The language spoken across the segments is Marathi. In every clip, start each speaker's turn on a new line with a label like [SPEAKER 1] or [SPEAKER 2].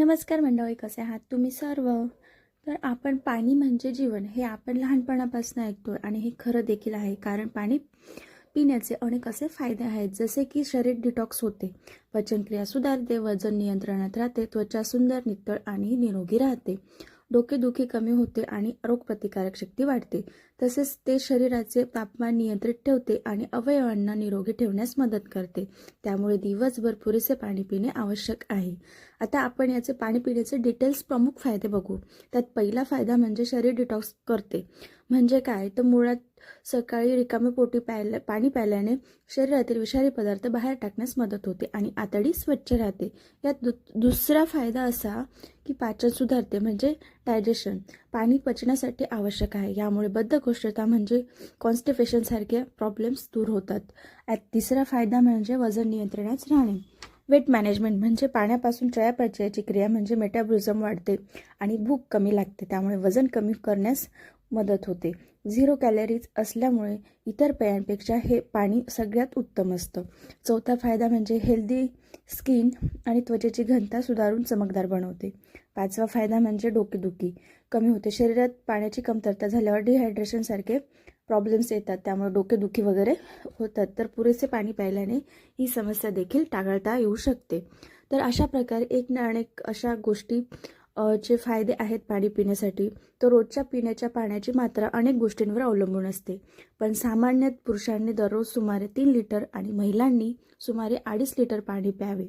[SPEAKER 1] नमस्कार मंडळी, कसे आहात तुम्ही सर्व? तर आपण पाणी म्हणजे जीवन हे आपण लहानपणापासून ऐकतो आणि हे खरं देखील आहे. कारण पाणी पिण्याचे अनेक असे फायदे आहेत, जसे की शरीर डिटॉक्स होते, पचनक्रिया सुधारते, वजन नियंत्रणात राहते, त्वचा सुंदर, नितळ आणि निरोगी राहते, डोकेदुखी कमी होते आणि रोगप्रतिकारक शक्ती वाढते. तसेच ते शरीराचे तापमान नियंत्रित ठेवते आणि अवयवांना निरोगी ठेवण्यास मदत करते. त्यामुळे दिवसभर पुरेसे पाणी पिणे आवश्यक आहे. आता आपण याचे पाणी पिण्याचे डिटेल्स प्रमुख फायदे बघू. त्यात पहिला फायदा म्हणजे शरीर डिटॉक्स करते. म्हणजे काय, तर मुळात सकाळी रिकामे पोटी पाणी प्यायल्याने शरीरातील विषारी पदार्थ बाहेर टाकण्यास मदत होते आणि आतडी स्वच्छ राहते. यात दुसरा फायदा असा की पाचन सुधारते, म्हणजे डायजेशन. पाणी पचण्यासाठी आवश्यक आहे. यामुळे बद्धकोष्ठता म्हणजे कॉन्स्टिपेशन सारखे प्रॉब्लेम्स दूर होतात. यात तिसरा फायदा म्हणजे वजन नियंत्रणात राहणे. वेट मॅनेजमेंट म्हणजे पाण्यापासून चयापचयाची क्रिया म्हणजे मेटाबॉलिझम वाढते आणि भूक कमी लागते. त्यामुळे वजन कमी करण्यास मदत होते. 0 कॅलरीज असल्यामुळे इतर पेयांपेक्षा हे पाणी सगळ्यात उत्तम असतं. चौथा फायदा म्हणजे हेल्दी स्किन आणि त्वचेची घनता सुधारून चमकदार बनवते. पाचवा फायदा म्हणजे डोकेदुखी कमी होते. शरीरात पाण्याची कमतरता झाल्यावर डिहायड्रेशन सारखे प्रॉब्लेम्स येतात, त्यामुळे डोकेदुखी वगैरे होतात. तर पुरेसे पाणी प्यायल्याने ही समस्या देखील टाळता येऊ शकते. तर अशा प्रकारे एक ना अनेक अशा गोष्टी चे फायदे आहेत पाणी पिण्यासाठी. तर रोजच्या पिण्याच्या पाण्याची मात्रा अनेक गोष्टींवर अवलंबून असते, पण सामान्य पुरुषांनी दररोज सुमारे 3 लिटर आणि महिलांनी सुमारे 2.5 लिटर पाणी प्यावे.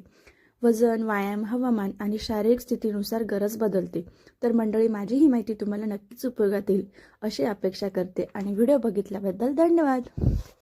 [SPEAKER 1] वजन, व्यायाम, हवामान आणि शारीरिक स्थितीनुसार गरज बदलते. तर मंडळी, माझी ही माहिती तुम्हाला नक्कीच उपयोगात येईल अशी अपेक्षा करते आणि व्हिडिओ बघितल्याबद्दल धन्यवाद.